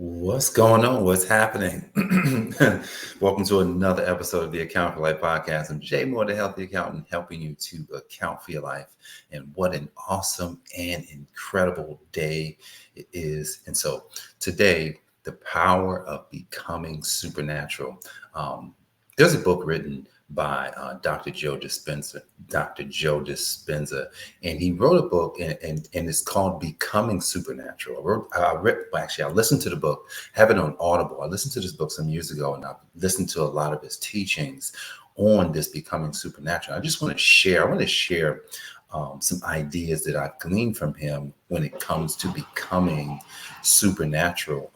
What's going on? What's happening? Welcome to another episode of the Account for Life podcast. I'm Jay Moore, the Healthy Accountant, helping you to account for your life. And what an awesome and incredible day it is. And so today, the power of becoming supernatural. There's a book written by Dr. Joe Dispenza, and he wrote a book, and it's called Becoming Supernatural. I listened to the book, have it on Audible. I listened to this book some years ago, and I've listened to a lot of his teachings on this Becoming Supernatural. I want to share some ideas that I've gleaned from him when it comes to becoming supernatural.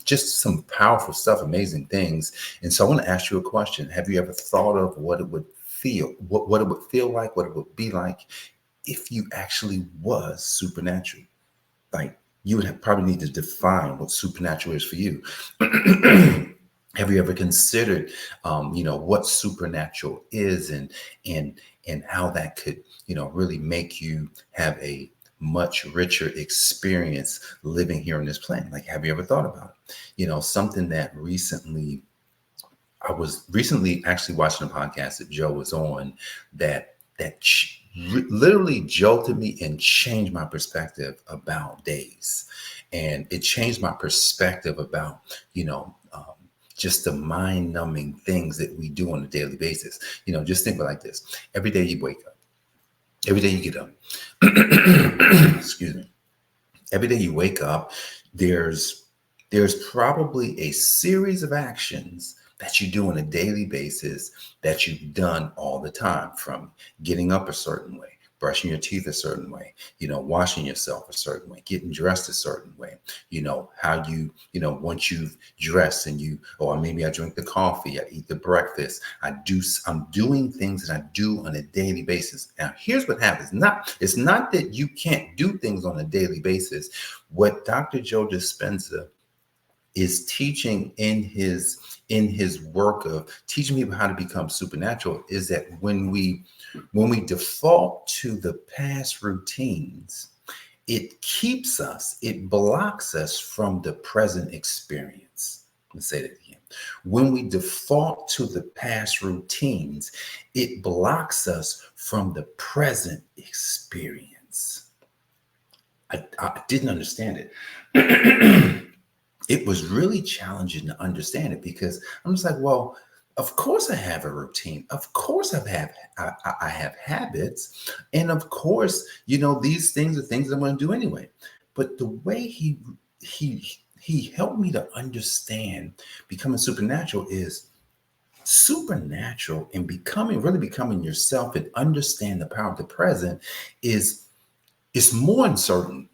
Just some powerful stuff, amazing things. And so I want to ask you a question. Have you ever thought of what it would feel, what it would feel like, what it would be like if you actually was supernatural? Like, you would probably need to define what supernatural is for you. Have you ever considered, what supernatural is and how that could, really make you have a much richer experience living here on this planet? Like, have you ever thought about it? Something that I was recently actually watching a podcast that Joe was on literally jolted me and changed my perspective about days. And it changed my perspective about, just the mind-numbing things that we do on a daily basis. Just think of it like this. Every day you wake up. Every day you get up. Excuse me. Every day you wake up, there's probably a series of actions that you do on a daily basis that you've done all the time, from getting up a certain way, brushing your teeth a certain way, washing yourself a certain way, getting dressed a certain way, how once you've dressed or maybe I drink the coffee, I eat the breakfast, I'm doing things that I do on a daily basis. Now, here's what happens. It's not that you can't do things on a daily basis. What Dr. Joe Dispenza is teaching in his work of teaching people how to become supernatural is that when we default to the past routines, it blocks us from the present experience. Let's say that again. When we default to the past routines, it blocks us from the present experience. I didn't understand it. It was really challenging to understand it because I'm just like, well, of course I have a routine. Of course I have habits. And of course, these things are things I'm going to do anyway. But the way he helped me to understand becoming supernatural is supernatural, and really becoming yourself and understand the power of the present is more uncertain.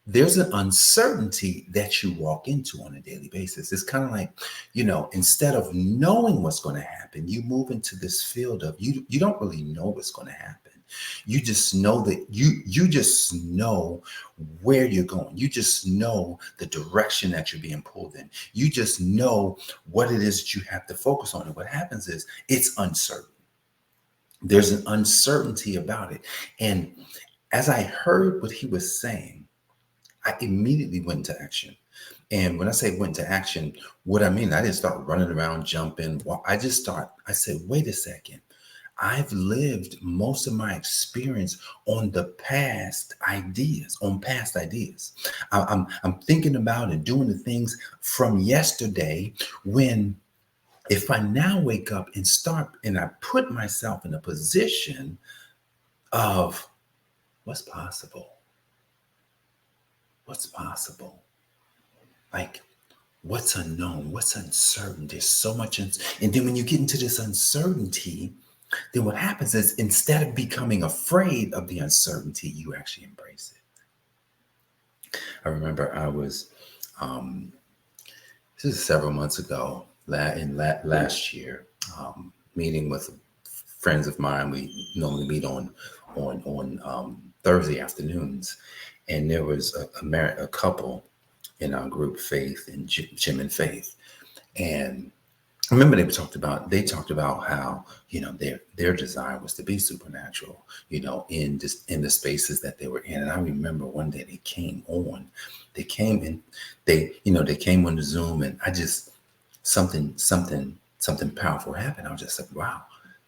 There's an uncertainty that you walk into on a daily basis. It's kind of like, instead of knowing what's going to happen, you move into this field of you don't really know what's going to happen. You just know that you just know where you're going. You just know the direction that you're being pulled in. You just know what it is that you have to focus on. And what happens is it's uncertain. There's an uncertainty about it. And as I heard what he was saying, I immediately went into action. And when I say went into action, what I mean, I didn't start running around, jumping. I said, wait a second. I've lived most of my experience on past ideas. I'm thinking about and doing the things from yesterday when, if I now wake up and I put myself in a position of what's possible. What's possible? Like, what's unknown? What's uncertain? There's so much. And then when you get into this uncertainty, then what happens is instead of becoming afraid of the uncertainty, you actually embrace it. I remember I was, this is several months ago, last year, meeting with friends of mine. We normally meet on Thursday afternoons. And there was a couple in our group, Faith and Jim and Faith. And remember they talked about how, their desire was to be supernatural, in the spaces that they were in. And I remember one day they came in, they came on the Zoom, and I just something powerful happened. I was just like, wow,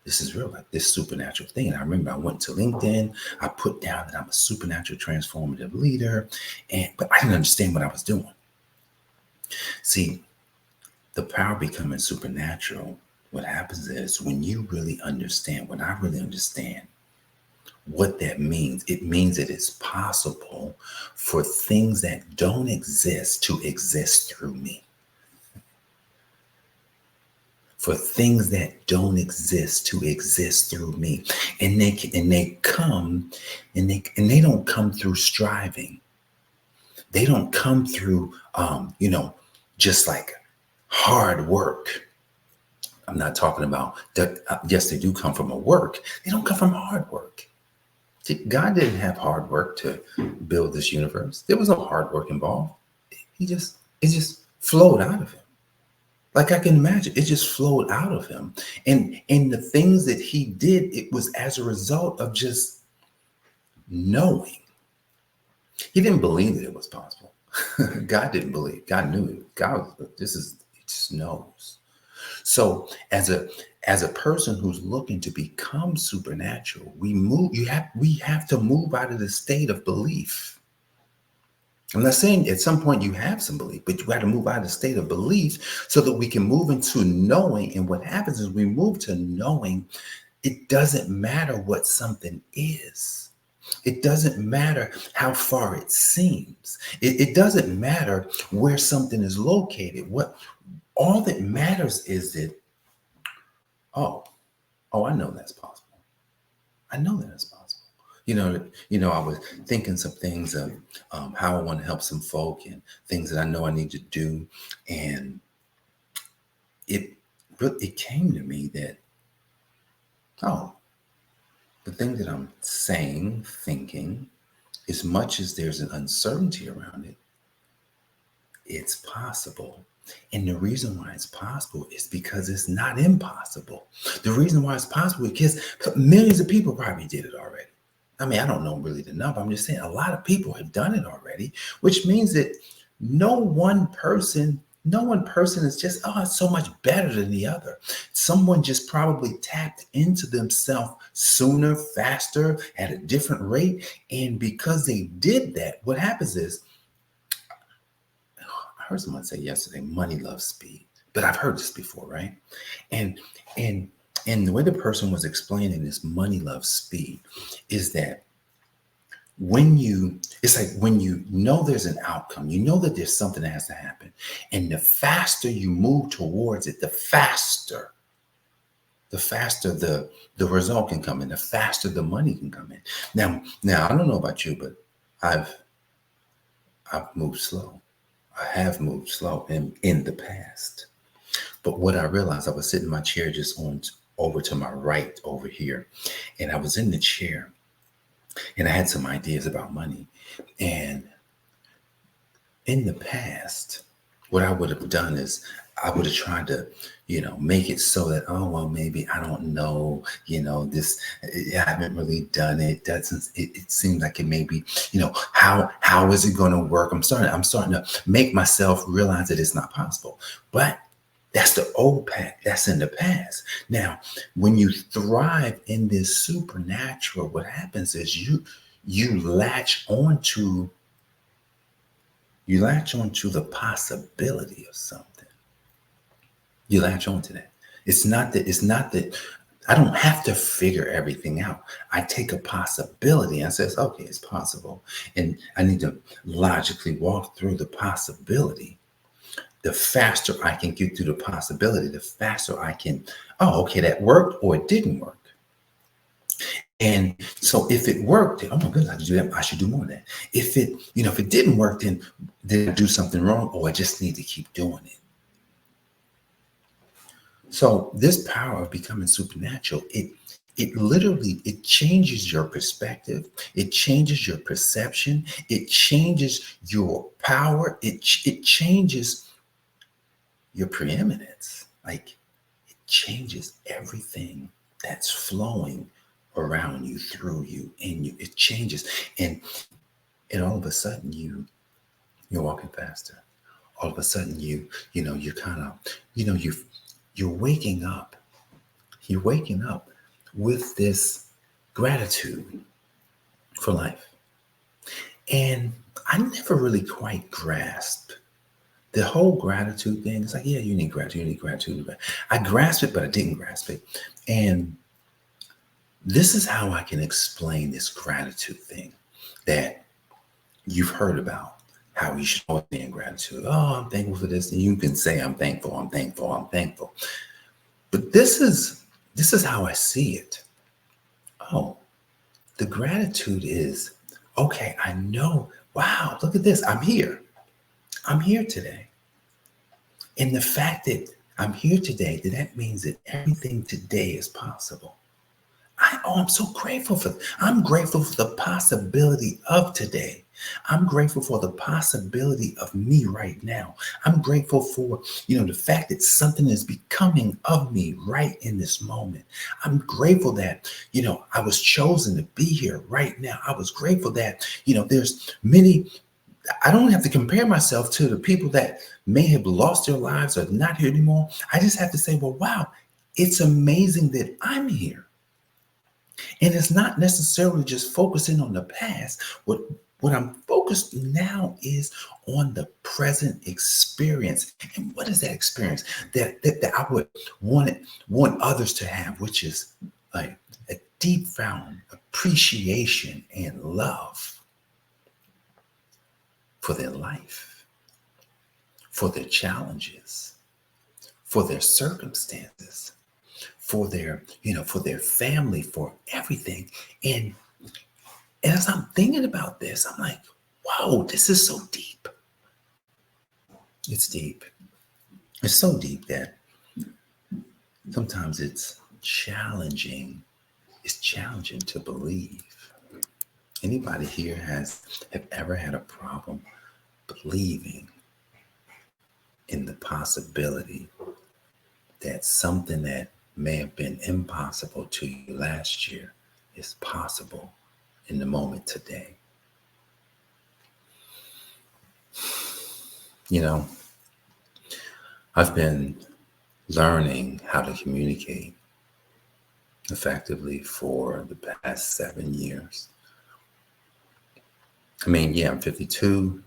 this is real, like this supernatural thing. And I remember I went to LinkedIn, I put down that I'm a supernatural transformative leader, but I didn't understand what I was doing. See, the power of becoming supernatural, what happens is when when I really understand what that means, it means that it's possible for things that don't exist to exist through me. For things that don't exist to exist through me. And they come and they don't come through striving. They don't come through just like hard work. I'm not talking about that. Yes, they do come from a work. They don't come from hard work. God didn't have hard work to build this universe. There was no hard work involved. It just flowed out of him. Like I can imagine, it just flowed out of him. And the things that he did, it was as a result of just knowing. He didn't believe that it was possible. God didn't believe. God knew it. He just knows. So as a person who's looking to become supernatural, we have to move out of the state of belief. I'm not saying at some point you have some belief, but you got to move out of the state of belief so that we can move into knowing. And what happens is we move to knowing. It doesn't matter what something is. It doesn't matter how far it seems. It doesn't matter where something is located. All that matters is that, I know that's possible. I know that it's possible. I was thinking some things of how I want to help some folk and things that I know I need to do. And it came to me that, the thing that I'm saying, thinking, as much as there's an uncertainty around it, it's possible. And the reason why it's possible is because it's not impossible. The reason why it's possible is because millions of people probably did it already. I mean, I don't know really the number. I'm just saying a lot of people have done it already, which means that no one person is just, it's so much better than the other. Someone just probably tapped into themselves sooner, faster, at a different rate. And because they did that, what happens is, I heard someone say yesterday, money loves speed. But I've heard this before, right? And the way the person was explaining this money loves speed is that it's like when you know there's an outcome, you know that there's something that has to happen. And the faster you move towards it, the faster the result can come in, the faster the money can come in. Now I don't know about you, but I've moved slow. I have moved slow in the past. But what I realized, I was sitting in my chair just over to my right over here. And I was in the chair and I had some ideas about money. And in the past, what I would have done is I would have tried to, make it so that, maybe I don't know, this, I haven't really done it. It seems like it may be, how is it going to work? I'm starting to make myself realize that it's not possible. But that's the old path. That's in the past. Now, when you thrive in this supernatural, what happens is you latch onto the possibility of something. You latch onto that. It's not that I don't have to figure everything out. I take a possibility and says, okay, it's possible. And I need to logically walk through the possibility. The faster I can get through the possibility, the faster I can, okay, that worked or it didn't work. And so if it worked, then, oh my goodness, I should do that. I should do more of that. If it didn't work, then did I do something wrong? Or I just need to keep doing it. So this power of becoming supernatural, it literally changes your perspective. It changes your perception. It changes your power. It changes your preeminence. Like changes everything that's flowing around you, through you, in you. It changes. And all of a sudden you're walking faster. All of a sudden you're kind of, you're waking up. You're waking up with this gratitude for life. And I never really quite grasped the whole gratitude thing. It's like, yeah, you need gratitude, you need gratitude. I grasped it, but I didn't grasp it. And this is how I can explain this gratitude thing that you've heard about. How you should always be in gratitude. Oh, I'm thankful for this. And you can say, I'm thankful, I'm thankful, I'm thankful. But this is how I see it. Oh, the gratitude is, okay, I know, wow, look at this. I'm here. I'm here today. And the fact that I'm here today, that means that everything today is possible. I'm so grateful I'm grateful for the possibility of today. I'm grateful for the possibility of me right now. I'm grateful for, the fact that something is becoming of me right in this moment. I'm grateful that, I was chosen to be here right now. I was grateful that, there's many, I don't have to compare myself to the people that may have lost their lives or not here anymore. I just have to say, well, wow, it's amazing that I'm here. And it's not necessarily just focusing on the past. What I'm focused now is on the present experience. And what is that experience that I would want others to have, which is like a deep found appreciation and love for their life, for their challenges, for their circumstances, for their family, for everything. And as I'm thinking about this, I'm like, whoa, this is so deep. It's deep. It's so deep that sometimes it's challenging. It's challenging to believe. Anybody here have ever had a problem believing in the possibility that something that may have been impossible to you last year is possible in the moment today? I've been learning how to communicate effectively for the past 7 years. I mean, yeah, I'm 52,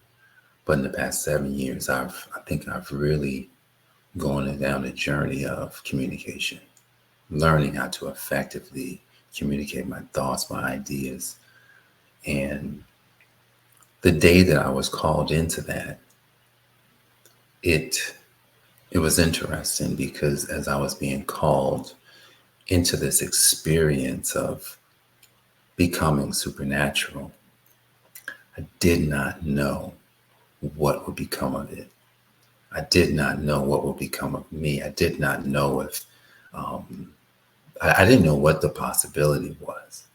but in the past 7 years, I think I've really gone down the journey of communication, learning how to effectively communicate my thoughts, my ideas. And the day that I was called into that, it was interesting because as I was being called into this experience of becoming supernatural, I did not know what would become of it. I did not know what would become of me. I did not know if, I didn't know what the possibility was.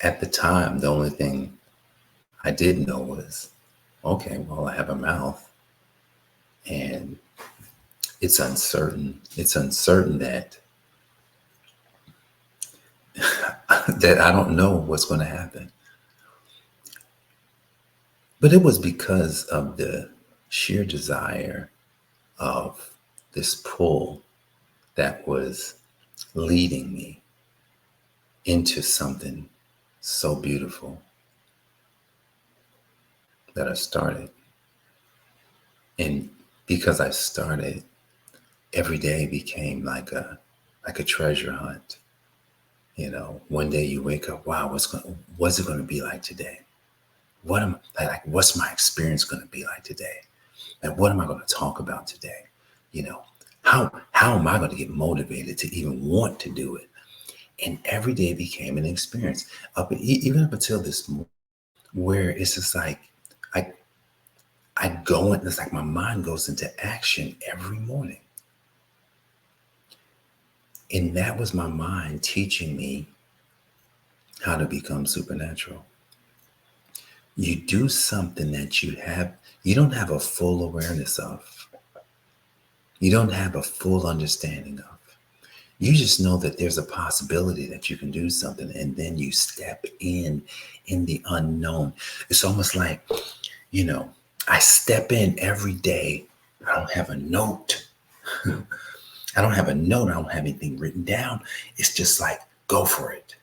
At the time, the only thing I did know was, okay, well, I have a mouth and it's uncertain. It's uncertain that that I don't know what's going to happen. But it was because of the sheer desire of this pull that was leading me into something so beautiful that I started. And because I started, every day became like a treasure hunt. One day you wake up, wow, what's it going to be like today? What's my experience going to be like today? And what am I going to talk about today? How am I going to get motivated to even want to do it? And every day became an experience, even up until this moment, where it's just like I go in. It's like my mind goes into action every morning, and that was my mind teaching me how to become supernatural. You do something that you don't have a full awareness of. You don't have a full understanding of. You just know that there's a possibility that you can do something, and then you step in the unknown. It's almost like, I step in every day. I don't have a note. I don't have a note. I don't have anything written down. It's just like, go for it.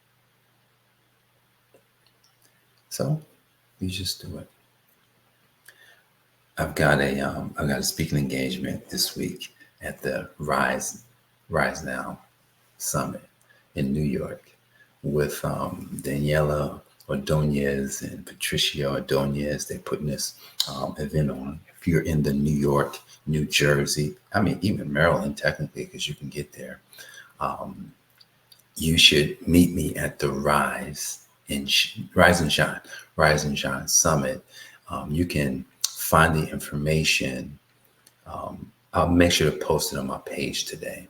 So you just do it. I've got a speaking engagement this week at the Rise Now Summit in New York with Daniela Ordonez and Patricia Ordonez. They're putting this event on. If you're in the New York, New Jersey, even Maryland, technically, because you can get there, you should meet me at the Rise and Shine Summit. You can find the information. I'll make sure to post it on my page today,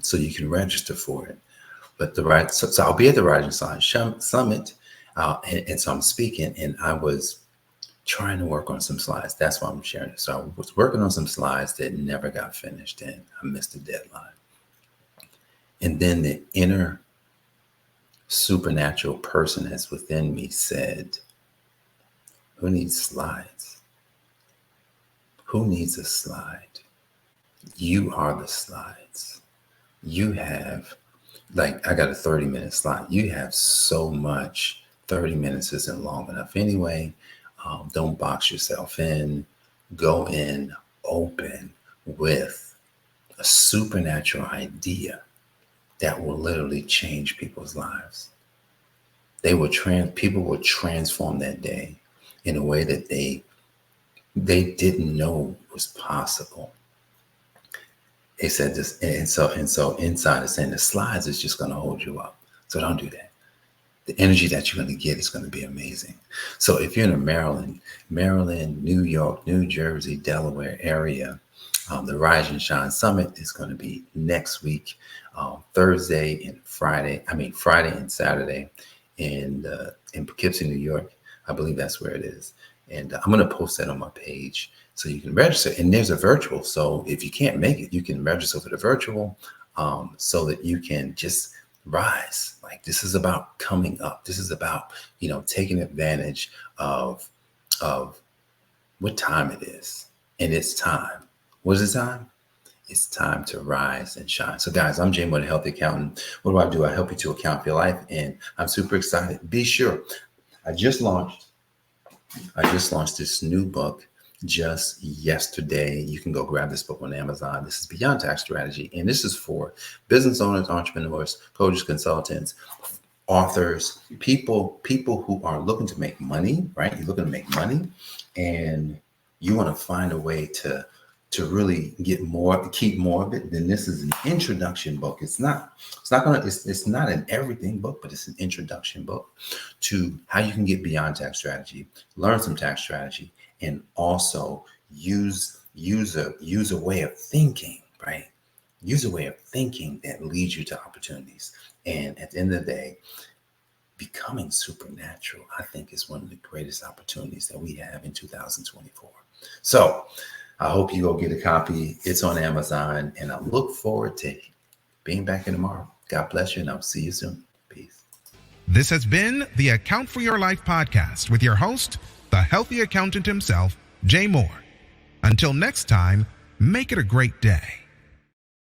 so you can register for it. But so I'll be at the Rise and Shine Summit, and so I'm speaking, and I was trying to work on some slides. That's why I'm sharing it. So I was working on some slides that never got finished, and I missed the deadline. And then the inner supernatural person that's within me said, who needs slides? Who needs a slide? You are the slides. You have, I got a 30-minute slide. You have so much. 30 minutes isn't long enough anyway. Don't box yourself in. Go in open with a supernatural idea that will literally change people's lives. People will transform that day in a way that they didn't know was possible. They said this, and so inside is saying the slides is just going to hold you up. So don't do that. The energy that you're going to get is going to be amazing. So if you're in the Maryland, New York, New Jersey, Delaware area, the Rise and Shine Summit is going to be next week, Friday and Saturday in Poughkeepsie, New York. I believe that's where it is. And I'm going to post that on my page so you can register. And there's a virtual. So if you can't make it, you can register for the virtual, so that you can just rise. Like, this is about coming up. This is about, taking advantage of what time it is. And it's time. What is the time? It's time to rise and shine. So guys, I'm Jay Moore, the Healthy Accountant. What do? I help you to account for your life. And I'm super excited. Be sure. I just launched this new book just yesterday. You can go grab this book on Amazon. This is Beyond Tax Strategy. And this is for business owners, entrepreneurs, coaches, consultants, authors, people who are looking to make money, right? You're looking to make money and you want to find a way to really get more, keep more of it. Then this is an introduction book. It's not an everything book, but it's an introduction book to how you can get beyond tax strategy, learn some tax strategy, and also use a way of thinking, right? Use a way of thinking that leads you to opportunities. And at the end of the day, becoming supernatural, I think, is one of the greatest opportunities that we have in 2024. So I hope you go get a copy. It's on Amazon, and I look forward to being back here tomorrow. God bless you, and I'll see you soon. Peace. This has been the Account for Your Life podcast with your host, the healthy accountant himself, Jay Moore. Until next time, make it a great day.